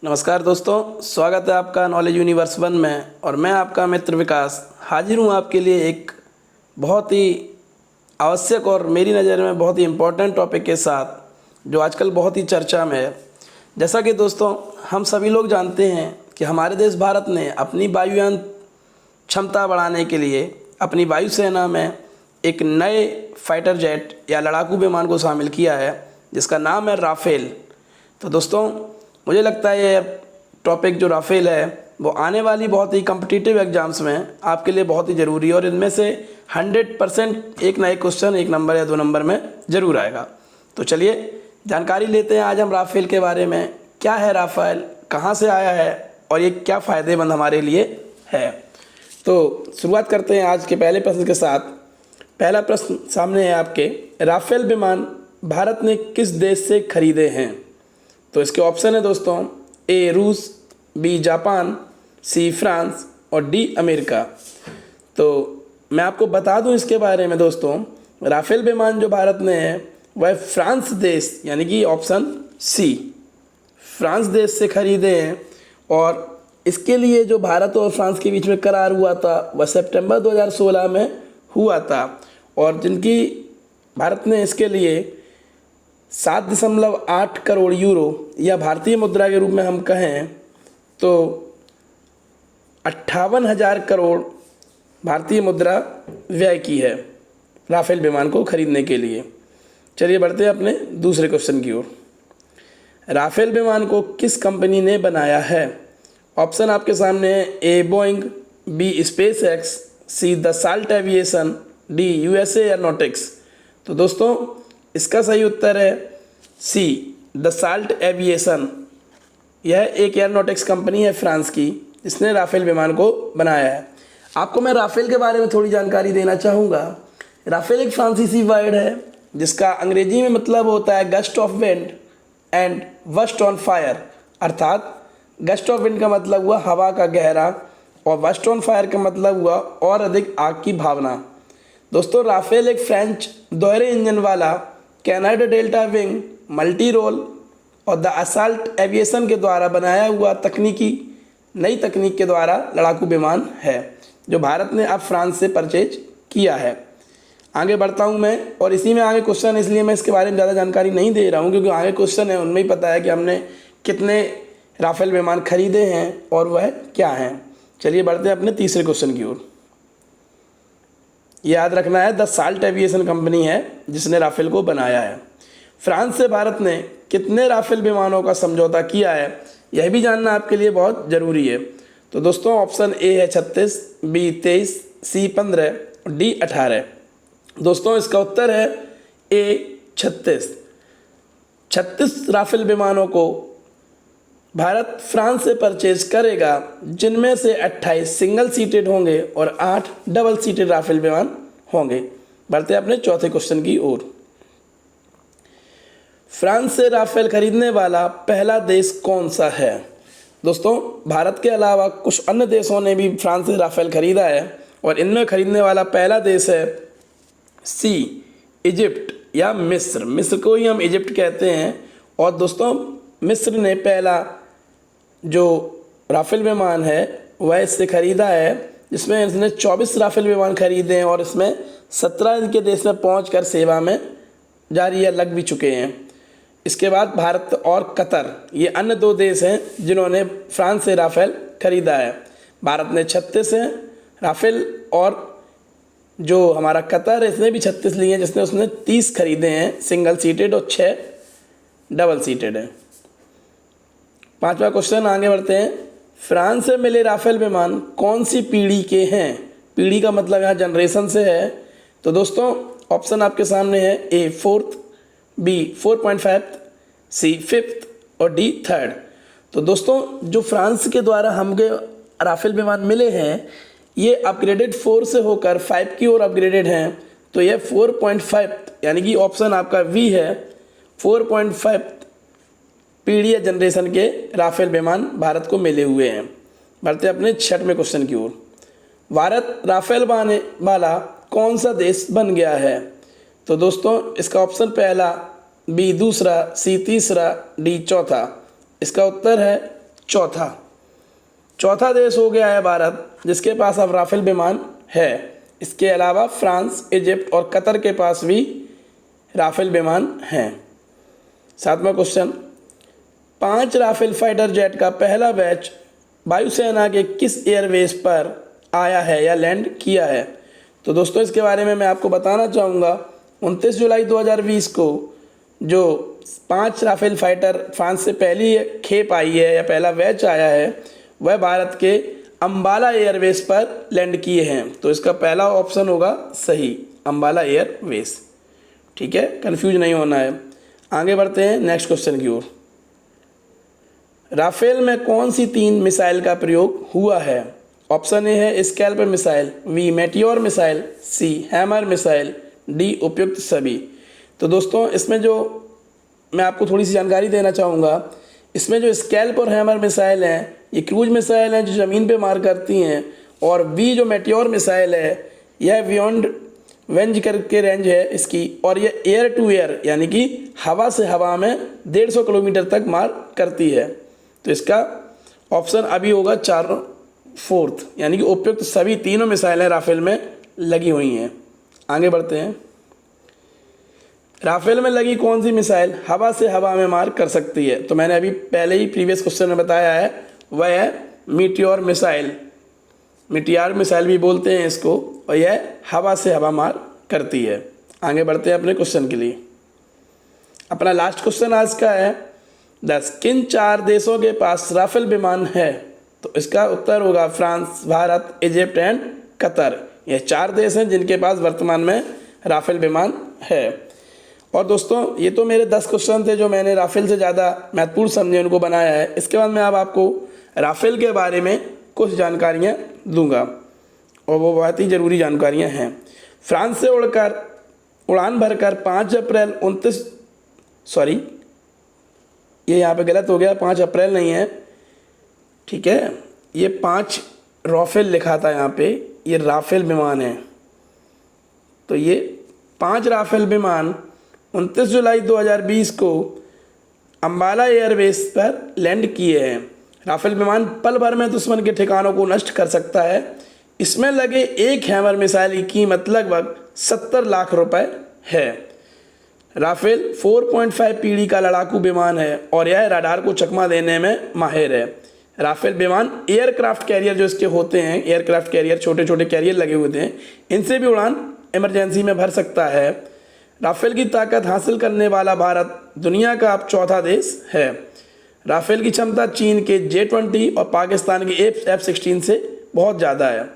नमस्कार दोस्तों, स्वागत है आपका नॉलेज यूनिवर्स 1 में। और मैं आपका मित्र विकास हाजिर हूँ आपके लिए एक बहुत ही आवश्यक और मेरी नज़र में बहुत ही इम्पोर्टेंट टॉपिक के साथ, जो आजकल बहुत ही चर्चा में है। जैसा कि दोस्तों हम सभी लोग जानते हैं कि हमारे देश भारत ने अपनी वायुयान क्षमता बढ़ाने के लिए अपनी वायुसेना में एक नए फाइटर जेट या लड़ाकू विमान को शामिल किया है, जिसका नाम है राफेल। तो दोस्तों मुझे लगता है ये टॉपिक जो राफेल है वो आने वाली बहुत ही कम्पिटिटिव एग्जाम्स में आपके लिए बहुत ही ज़रूरी है, और इनमें से 100% एक ना एक क्वेश्चन 1 नंबर या 2 नंबर में ज़रूर आएगा। तो चलिए जानकारी लेते हैं आज हम राफेल के बारे में। क्या है राफेल, कहाँ से आया है और ये क्या फ़ायदेमंद हमारे लिए है। तो शुरुआत करते हैं आज के पहले प्रश्न के साथ। पहला प्रश्न सामने है आपके, राफेल विमान भारत ने किस देश से खरीदे हैं। तो इसके ऑप्शन है दोस्तों, ए रूस, बी जापान, सी फ्रांस और डी अमेरिका। तो मैं आपको बता दूं इसके बारे में दोस्तों, राफेल विमान जो भारत ने है वह फ्रांस देश यानी कि ऑप्शन सी फ्रांस देश से खरीदे हैं। और इसके लिए जो भारत और फ्रांस के बीच में करार हुआ था वह सितंबर 2016 में हुआ था, और जिनकी भारत ने इसके लिए 7.8 करोड़ यूरो या भारतीय मुद्रा के रूप में हम कहें तो 58,000 करोड़ भारतीय मुद्रा व्यय की है राफेल विमान को खरीदने के लिए। चलिए बढ़ते हैं अपने दूसरे क्वेश्चन की ओर। राफेल विमान को किस कंपनी ने बनाया है। ऑप्शन आपके सामने है, A Boeing, B SpaceX, C Dassault Aviation, D USA aeronautics. तो दोस्तों इसका सही उत्तर है सी दसाल्ट एविएशन। यह एक एरोनॉटिक्स कंपनी है फ्रांस की, जिसने राफेल विमान को बनाया है। आपको मैं राफेल के बारे में थोड़ी जानकारी देना चाहूँगा। राफेल एक फ्रांसीसी वर्ड है जिसका अंग्रेजी में मतलब होता है gust of wind and waste on fire. अर्थात गस्ट ऑफ विंड का मतलब हुआ हवा का गहरा, और वस्ट ऑन फायर का मतलब हुआ और अधिक आग की भावना। दोस्तों राफेल एक फ्रेंच दोहरे इंजन वाला Canada delta wing multi role और द असाल्ट एविएशन के द्वारा बनाया हुआ नई तकनीक के द्वारा लड़ाकू विमान है, जो भारत ने अब फ्रांस से परचेज किया है। आगे बढ़ता हूं मैं, और इसी में आगे क्वेश्चन, इसलिए मैं इसके बारे में ज़्यादा जानकारी नहीं दे रहा हूं, क्योंकि आगे क्वेश्चन है उनमें ही पता है कि हमने कितने राफेल विमान खरीदे हैं और वह क्या हैं। चलिए बढ़ते हैं अपने तीसरे क्वेश्चन की ओर। याद रखना है दसाल्ट एविएशन कंपनी है जिसने राफेल को बनाया है। फ्रांस से भारत ने कितने राफेल विमानों का समझौता किया है, यह भी जानना आपके लिए बहुत ज़रूरी है। तो दोस्तों ऑप्शन ए है 36, बी 23, सी 15 और डी 18। दोस्तों इसका उत्तर है ए 36। 36 राफेल विमानों को भारत फ्रांस से परचेज करेगा, जिनमें से 28 सिंगल सीटेड होंगे और 8 डबल सीटेड राफेल विमान होंगे। बढ़ते हैं अपने चौथे क्वेश्चन की ओर। फ्रांस से राफेल खरीदने वाला पहला देश कौन सा है। दोस्तों भारत के अलावा कुछ अन्य देशों ने भी फ्रांस से राफेल खरीदा है, और इनमें खरीदने वाला पहला देश है सी इजिप्ट या मिस्र। मिस्र को ही हम इजिप्ट कहते हैं। और दोस्तों मिस्र ने पहला जो राफेल विमान है वह इससे ख़रीदा है, जिसमें इसने 24 राफेल विमान खरीदे हैं, और इसमें 17 इनके देश में पहुंचकर सेवा में जारी या लग भी चुके हैं। इसके बाद भारत और कतर, ये अन्य 2 देश हैं जिन्होंने फ्रांस से राफेल खरीदा है। भारत ने 36 हैं राफेल, और जो हमारा कतर है इसने भी 36 लिए हैं, जिसने उसने 30 खरीदे हैं सिंगल सीटेड और 6 डबल सीटेड हैं। पांचवा क्वेश्चन, आगे बढ़ते हैं। फ्रांस से मिले राफेल विमान कौन सी पीढ़ी के हैं। पीढ़ी का मतलब यहाँ जनरेशन से है। तो दोस्तों ऑप्शन आपके सामने है, ए 4th, बी 4.5, सी 5th और डी 3rd। तो दोस्तों जो फ्रांस के द्वारा हमके राफेल विमान मिले हैं ये अपग्रेडेड 4 से होकर 5 की ओर अपग्रेडेड हैं। तो यह 4.5 यानी कि ऑप्शन आपका वी है, 4.5 पीढ़ी या जनरेशन के राफेल विमान भारत को मिले हुए हैं। बढ़ते अपने 6वें क्वेश्चन की ओर। भारत राफेल बनाने वाला कौन सा देश बन गया है। तो दोस्तों इसका ऑप्शन पहला, बी दूसरा, सी तीसरा, डी चौथा। इसका उत्तर है चौथा देश हो गया है भारत जिसके पास अब राफेल विमान है। इसके अलावा फ्रांस, इजिप्ट और कतर के पास भी राफेल विमान हैं। 7वां क्वेश्चन, 5 राफेल फाइटर जेट का पहला बैच वायुसेना के किस एयरवेज पर आया है या लैंड किया है? तो दोस्तों इसके बारे में मैं आपको बताना चाहूँगा। 29 जुलाई 2020 को जो 5 राफेल फाइटर फ्रांस से पहली खेप आई है या पहला बैच आया है वह भारत के अंबाला एयरवेज पर लैंड किए हैं। तो इसका पहला ऑप्शन होगा सही, अंबाला एयरवेज। ठीक है, कंफ्यूज नहीं होना है। आगे बढ़ते हैं नेक्स्ट क्वेश्चन की ओर। राफेल में कौन सी 3 मिसाइल का प्रयोग हुआ है? ऑप्शन ए है SCALP missile, B Meteor missile, C Hammer missile, D उपयुक्त सभी। तो दोस्तों इसमें जो मैं आपको थोड़ी सी जानकारी देना चाहूँगा, इसमें जो स्कैल्प और हैमर मिसाइल हैं ये क्रूज मिसाइल हैं जो ज़मीन पे मार करती हैं, और बी जो मेटियोर मिसाइल है यह बियॉन्ड रेंज करके रेंज है इसकी, और ये एयर टू एयर यानी कि हवा से हवा में 150 किलोमीटर तक मार करती है। तो इसका ऑप्शन अभी होगा 4 यानी कि उपयुक्त सभी तीनों मिसाइलें राफेल में लगी हुई हैं। आगे बढ़ते हैं। राफेल में लगी कौन सी मिसाइल हवा से हवा में मार कर सकती है? तो मैंने अभी पहले ही प्रीवियस क्वेश्चन में बताया है, वह है मीटियोर मिसाइल। मीटियोर मिसाइल भी बोलते हैं इसको, और यह हवा से हवा मार करती है। आगे बढ़ते हैं अपने क्वेश्चन के लिए। अपना लास्ट क्वेश्चन आज का है 10 किन 4 देशों के पास राफेल विमान है? तो इसका उत्तर होगा France, Bharat, Egypt and Qatar. ये 4 देश हैं जिनके पास वर्तमान में राफेल विमान है। और दोस्तों ये तो मेरे 10 क्वेश्चन थे जो मैंने राफेल से ज़्यादा महत्वपूर्ण समझे उनको बनाया है। इसके बाद मैं अब आपको राफेल के बारे में कुछ जानकारियाँ दूंगा, और वो बहुत ही ज़रूरी जानकारियाँ हैं। फ्रांस से उड़ान भरकर 5 अप्रैल 29 सॉरी ये यहाँ पे गलत हो गया, 5 अप्रैल नहीं है, ठीक है, ये 5 राफेल लिखा था यहाँ पे, ये राफेल विमान है। तो ये 5 राफेल विमान 29 जुलाई 2020 को अंबाला एयरबेस पर लैंड किए हैं। राफेल विमान पल भर में दुश्मन के ठिकानों को नष्ट कर सकता है। इसमें लगे एक हैमर मिसाइल की कीमत लगभग 70 लाख रुपए है। राफेल 4.5 पीढ़ी का लड़ाकू विमान है और यह रडार को चकमा देने में माहिर है। राफेल विमान एयरक्राफ्ट कैरियर जो इसके होते हैं, एयरक्राफ्ट कैरियर छोटे छोटे कैरियर लगे हुए हैं, इनसे भी उड़ान इमरजेंसी में भर सकता है। राफेल की ताकत हासिल करने वाला भारत दुनिया का अब 4था देश है। राफेल की क्षमता चीन के J-20 और पाकिस्तान के F-16 से बहुत ज़्यादा है।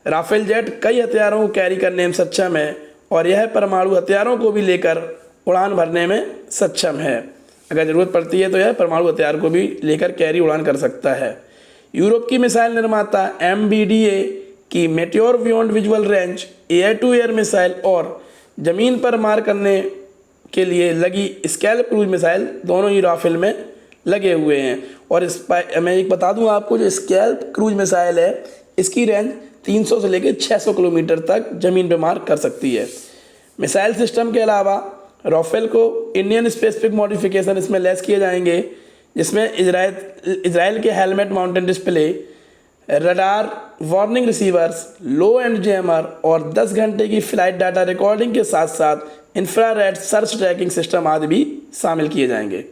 राफेल जेट कई हथियारों को कैरी करने में सक्षम है और यह परमाणु हथियारों को भी लेकर उड़ान भरने में सक्षम है। अगर ज़रूरत पड़ती है तो यह परमाणु हथियार को भी लेकर कैरी उड़ान कर सकता है। यूरोप की मिसाइल निर्माता MBDA की Meteor beyond visual range air to air missile और ज़मीन पर मार करने के लिए लगी स्कैल्प क्रूज मिसाइल दोनों ही राफेल में लगे हुए हैं। और इस पर मैं एक बता दूं आपको, जो स्कैल्प क्रूज मिसाइल है इसकी रेंज 300 से लेकर 600 किलोमीटर तक ज़मीन पर मार कर सकती है। मिसाइल सिस्टम के अलावा राफेल को इंडियन स्पेसिफिक मॉडिफिकेशन इसमें लेस किए जाएंगे, जिसमें इजराइल के helmet mounted display, radar, warning receivers, low end jammer और 10 घंटे की फ्लाइट डाटा रिकॉर्डिंग के साथ साथ इंफ्रारेड सर्च ट्रैकिंग सिस्टम आदि भी शामिल किए जाएंगे।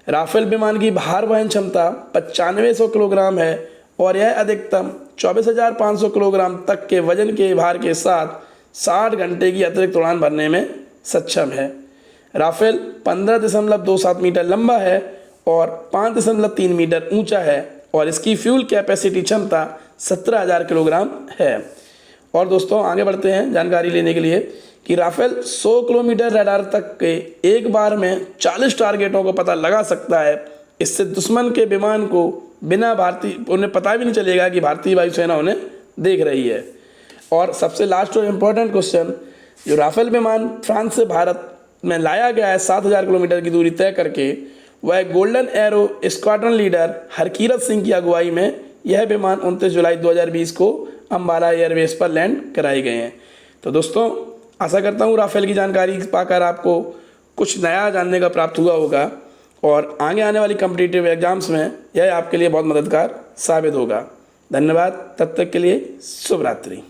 राफेल विमान की भार वहन क्षमता 9500 किलोग्राम है और यह अधिकतम 24,500 किलोग्राम तक के वजन के भार के साथ 60 घंटे की अतिरिक्त उड़ान भरने में सक्षम है। राफेल 15.27 मीटर लंबा है और 5.3 मीटर ऊंचा है और इसकी फ्यूल कैपेसिटी क्षमता 17,000 किलोग्राम है। और दोस्तों आगे बढ़ते हैं जानकारी लेने के लिए कि राफेल 100 किलोमीटर रडार तक के एक बार में 40 टारगेटों को पता लगा सकता है। इससे दुश्मन के विमान को बिना उन्हें पता भी नहीं चलेगा कि भारतीय वायुसेना उन्हें देख रही है। और सबसे लास्ट और इम्पोर्टेंट क्वेश्चन, जो राफेल विमान फ्रांस से भारत में लाया गया है 7,000 किलोमीटर की दूरी तय करके, वह golden arrow squadron leader Harkirat Singh की अगुवाई में यह विमान 29 जुलाई 2020 को अंबाला एयरबेस पर लैंड कराए गए हैं। तो दोस्तों आशा करता हूँ राफेल की जानकारी पाकर आपको कुछ नया जानने का प्राप्त हुआ होगा। और आगे आने वाली कॉम्पिटिटिव एग्जाम्स में यह आपके लिए बहुत मददगार साबित होगा। धन्यवाद, तब तक के लिए शुभ रात्रि।